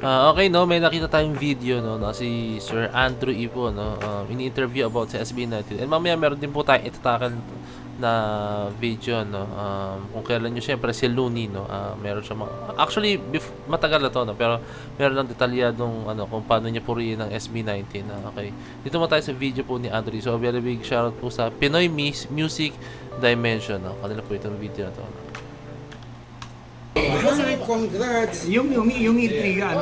Okay, no, may nakita tayong video, no, na si Sir Andrew E. po, no, ini-interview about sa SB19. And mamaya meron din po tayong itatakal na video, no, kung kailan nyo, syempre, si Looney, no, meron siya actually, matagal na to, no, pero meron lang detalyadong, kung paano niya purihin ang SB19, okay. Dito mo tayo sa video po ni Andrew. So, very big shoutout po sa Pinoy Music Dimension, no, kanila po itong video na to, no. Congrats! Yung intriga,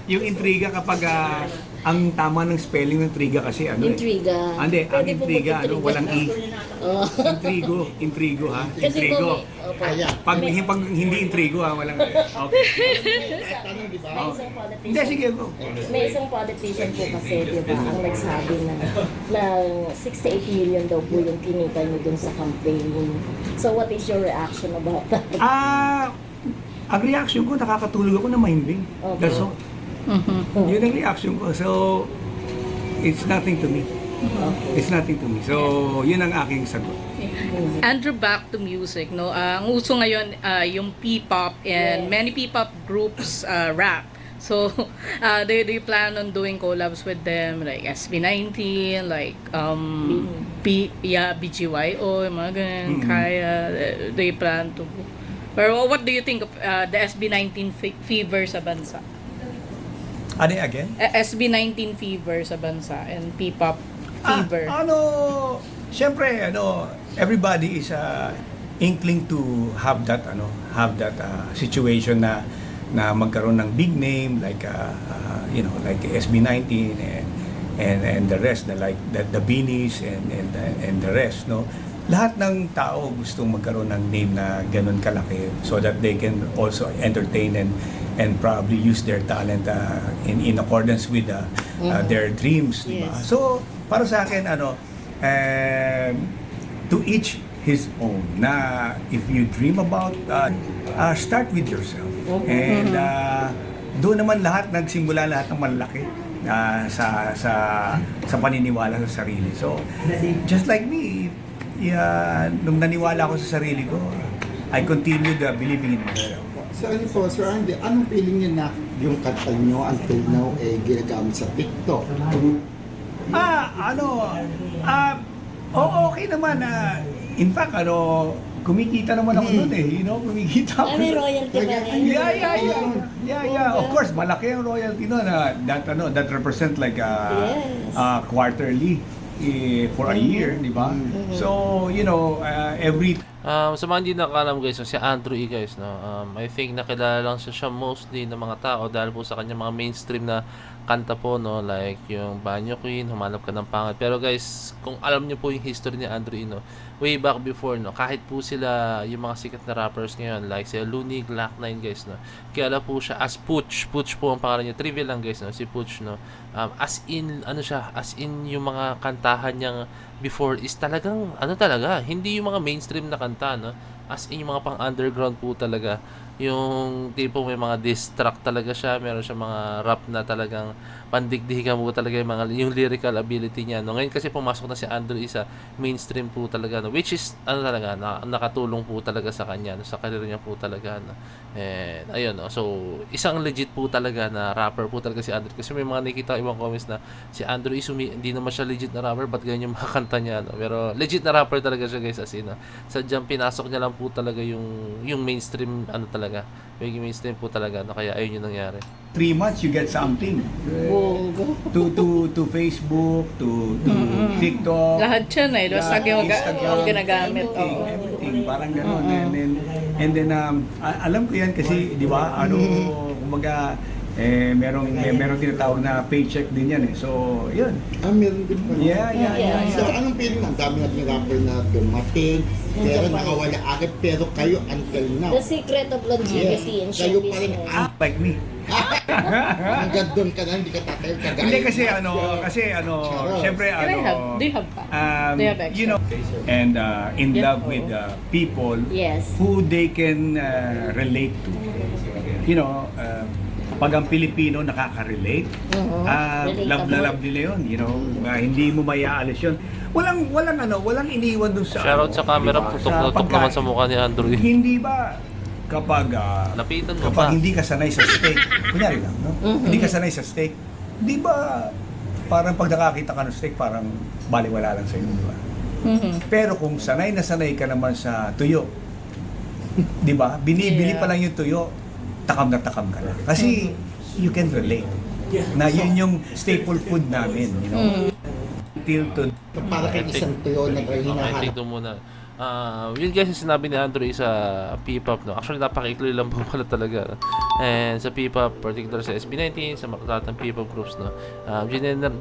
yung intriga kapag ang tama ng spelling ng intriga kasi Intriga. Hindi, ang Pwede po intriga, mag-intriga. walang E. Oh. Intrigo ha? Kasi Intrigo. po, Pag hindi intrigo ha, walang E. Okay. may isang politician. Hindi, sige go. May isang politician po kasi, di ba, ang nagsabi na 68 million daw po yung kinita niyo dun sa campaign. So what is your reaction about that? Ang reaction ko, nakakatulog ako na mahimbing. Okay. That's all. Yun ang reaction ko. So, it's nothing to me. It's nothing to me. So, yun ang aking sagot. Andrew, back to music, no? Ang uso ngayon yung P-pop and many P-pop groups rap. So, do you plan on doing collabs with them like SB19, like BGYO, mga ganun, Kaya, do you plan to? Pero what do you think of the SB19 fever sa bansa? Ano again? SB19 fever sa bansa and P-pop fever. Siyempre, everybody is inkling to have that situation na magkaroon ng big name like like SB19 and the rest, like the Beanies and the rest, no. Lahat ng tao gustong magkaroon ng name na ganun kalaki so that they can also entertain and probably use their talent in accordance with their dreams, diba? Yes. So para sa akin to each his own, na if you dream about start with yourself and doon naman nagsimula lahat ng malaki sa paniniwala sa sarili. So just like me, nung naniwala ako sa sarili ko, I continued believing in myself. So ano po, Sir Andy, anong feeling niyo na yung kanta niyo until now ginagamit sa TikTok? Okay naman. In fact, kumikita naman ako doon kumikita ako. May royalty ba rin? Yeah. Of course, malaki ang royalty noon that represent like quarterly for a year, di ba? So, every Sa mga hindi nakakalam guys, si Andrew E. guys, no, I think nakilala lang siya mostly ng mga tao dahil po sa kanya mga mainstream na kanta po, no, like yung Banyo Queen, Humanap Ka ng Pangit. Pero guys, kung alam niyo po yung history ni Andrew E., no, way back before, no, kahit po sila yung mga sikat na rappers ngayon like si Looney, Glock 9 guys, no, kilala po siya as Pooch po ang pangalan niya. Trivia lang guys, no, si Pooch, no, as in yung mga kantahan niyang before is talagang hindi yung mga mainstream na kanta, no, as in yung mga pang underground po talaga, yung tipo may mga diss track talaga siya, meron siya mga rap na talagang pandigdigan mo talaga yung lyrical ability niya, no. Ngayon kasi pumasok na si Andrew isa mainstream po talaga, no, which is talaga nakatulong po talaga sa kanya, no, sa career niya po talaga, no. And ayun, no, so isang legit po talaga na rapper po talaga si Andrew, kasi may mga nakita ibang comments na si Andrew hindi naman siya legit na rapper, ba't ganyan yung mga kanta niya, no? Pero legit na rapper talaga siya guys, as in, no? Sadyang pinasok niya lang po talaga yung mainstream talaga, yung mainstream po talaga, no? Kaya ayun yung nangyari. 3 months you get something. Bongo. To Facebook, to TikTok. Lahat siya na, basta Instagram, ginagamit. everything, parang gano'n. And then alam ko yan kasi, di ba, kumbaga, merong tinatawag na paycheck din yan . So, yun. Meron din pa. Yeah. So anong feeling? Ang dami natin rapper na dumating, pero nakawala agad, pero kayo until now. The secret of longevity in Kayo show pa rin, business. Like me. hanggang doon ka na, hindi ka tatayo, kagaya. Hindi kasi syempre Do you have pa? Do you have extra? and in love with people Yes. who they can relate to. Pag ang Pilipino nakaka-relate, love na love nila yun, hindi mo mayaalis yun. Walang iniwan dun sa Shoutout sa camera, diba? tutok na tutok naman sa mukha ni Andrew E. Hindi ba Lapitan mo kapag pa. hindi ka sanay sa steak, kunyari lang, no? Hindi ka sanay sa steak, di ba parang pag nakakita ka ng steak, parang baliwala lang sa'yo, di ba? Pero kung sanay na sanay ka naman sa tuyo, di ba? Binibili pa lang yung tuyo, takam na takam ka na. Kasi you can relate. Na yun yung staple food namin, you know? Till to So, para kay isang tuyo na Okay, hinahanap. take muna. Yun guys yung sinabi ni Andrew is sa P-pop, no? Actually, napaka-ikli lang po pala talaga. And sa P-pop, particular sa SB19, sa mga tatang P-pop groups, no?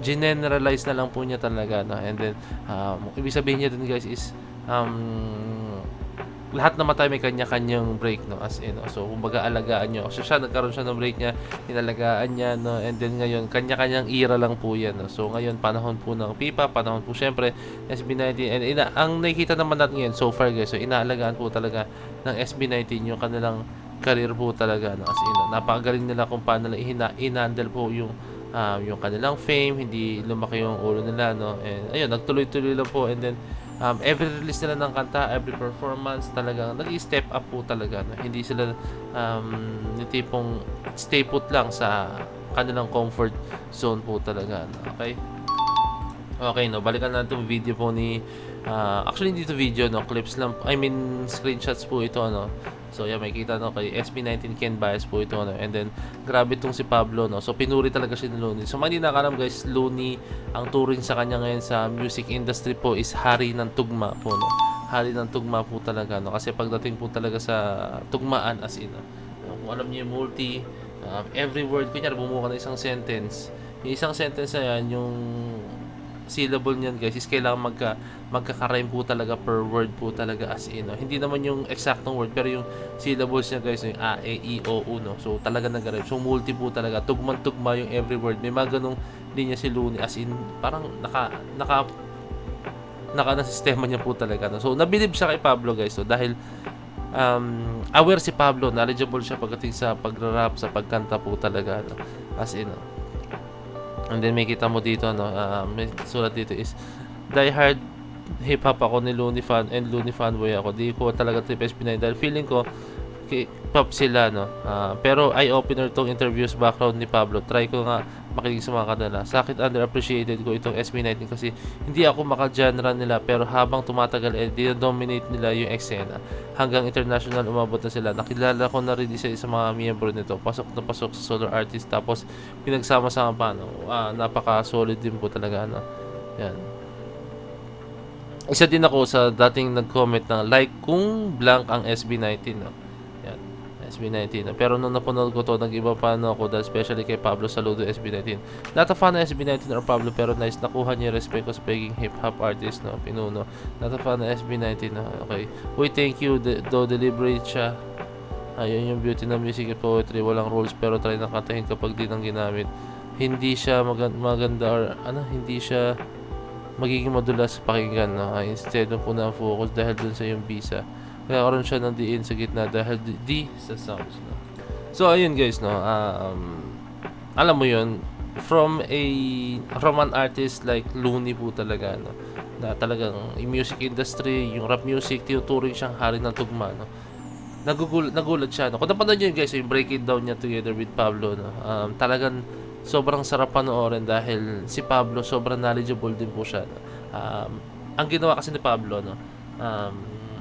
Generalize na lang po niya talaga, no? And then, ibig sabihin niya dun guys is, lahat naman tayo may kanya-kanyang break, no? As in, no? So, kumbaga alagaan nyo. So, siya, nagkaroon siya ng break niya, inalagaan niya, no? And then, ngayon, kanya-kanyang era lang po yan, no? So, ngayon, panahon po ng P-pop, panahon po, syempre, SB19. And ang nakikita naman natin ngayon, so far, guys, so, inaalagaan po talaga ng SB19 yung kanilang career po talaga, no? As in, no? Napakagaling nila kung paano nila in-handle po yung kanilang fame, hindi lumaki yung ulo nila, no? And, ayun, nagtuloy-tuloy lang po. And then, every release nila ng kanta, every performance, talagang nag-step up po talaga, no? Hindi sila yung tipong stay put lang sa kanilang comfort zone po talaga, no? Okay? Okay, no? Balikan natin yung video po ni actually hindi ito video, no? Clips lang, I mean screenshots po ito, no? So yeah, may kita, no, kay SB19 Ken Bias po ito, no? And then grabe itong si Pablo, no? So pinuri talaga siya ni Looney. So mga hindi nakakalam guys, Looney, ang turing sa kanya ngayon sa music industry po is hari ng tugma po, no? Hari ng tugma po talaga, no? Kasi pagdating po talaga sa tugmaan, as in, no? Kung alam niyo yung multi, every word, kunyari bumuka na isang sentence, yung isang sentence na yan, yung syllable niyan guys is kailangan magkaka-rhyme po talaga per word po talaga, as in, no? Hindi naman yung eksaktong word, pero yung syllables niya guys, yung a, e, i, o, u, no? So talaga nag-rhyme. So multi po talaga, tugma yung every word. May mga ganong linya si Looney, as in parang naka na sistema niya po talaga, no? So nabilib siya kay Pablo guys, so dahil aware si Pablo, knowledgeable siya pagdating sa pagra-rap, sa pagkanta po talaga, no? As in, no? And then may kita mo dito, no, may sulat dito is die hard hip hop ako ni Looney fan and Looney fanboy ako. Di ko talaga trip SB9 dahil feeling ko pop sila, no. Pero eye opener tong interviews background ni Pablo. Try ko nga makinig sa mga kanila. Sa akin underappreciated ko itong SB19 kasi hindi ako maka-genre nila, pero habang tumatagal dinodominate nila yung eksena. Hanggang international umabot na sila. Nakilala ko na rin isa sa mga miyembro nito. Pasok na pasok sa solo artist, tapos pinagsama-sama pa, no. Napaka-solid din po talaga, no. Yan. Isa din ako sa dating nag-comment na like kung blank ang SB19, no. Yan, SB19, no. Pero nung napanood ko to, nag-iba pa na ako dahil especially kay Pablo Saludo SB19. Not a fan ng SB19 or Pablo, pero nice nakuha niya respect ko sa pagiging hip-hop artist, no. Pinuno. Not a fan ng SB19, no. Okay. Uy, thank you. Though deliberate siya. Ayun yung beauty ng music and poetry. Walang rules, pero try na kantahin kapag di nang ginamit. Hindi siya maganda or hindi siya magiging madulas sa pakinggan, no? Instead po na focus dahil dun sa yung visa. Kaya karoon siya ng diin sa gitna dahil di sa sounds, no? So ayun guys, no, alam mo yun, from an artist like Looney po talaga, no, na talagang yung music industry, yung rap music, tinuturing siyang hari ng tugma, no. Nagulat siya, no. Kung napanood nyo yun guys, yung break it down niya together with Pablo, no, talagang sobrang sarap panoorin dahil si Pablo sobrang knowledgeable din po siya, no? Ang ginawa kasi ni Pablo, no,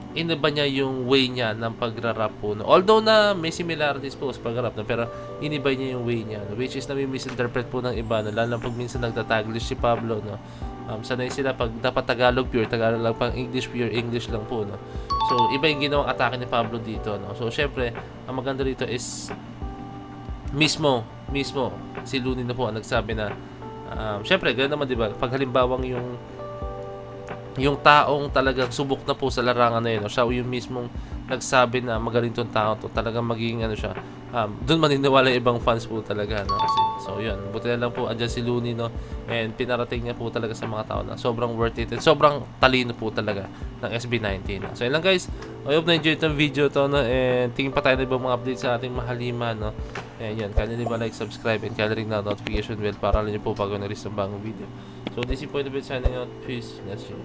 iniba niya yung way niya ng pagra-rap po, no? Although na may similarities po sa pagra-rap, no? Pero iniba niya yung way niya, no? Which is nami-misinterpret po ng iba, no? Lalo na pag minsan nagtataglish si Pablo, no? Sanay sila pag dapat Tagalog pure, Tagalog lang, pang English pure, English lang po, no? So iba yung ginawang atake ni Pablo dito, no? So syempre ang maganda dito is mismo si Looney na po ang nagsabi na syempre ganoon naman, 'di ba? Pag halimbawang yung taong talagang subok na po sa larangan na yun, no? Siya yung mismong nagsabi na magaling tong tao to, talagang magiging siya, doon maniniwala yung ibang fans po talaga, no? Kasi, so yun, buti na lang po andyan si Looney, no? And pinarating niya po talaga sa mga tao na sobrang worth it and sobrang talino po talaga ng SB19, no? So yun lang guys, I hope na enjoy itong video to, no? And tingin pa tayo na ibang mga updates sa ating mahalima, no? And yun, kaya nyo like, subscribe, and kaya ring na notification bell para alam nyo po pag nag-release ng bagong video. So this is Point of It signing out. Peace. Let's see.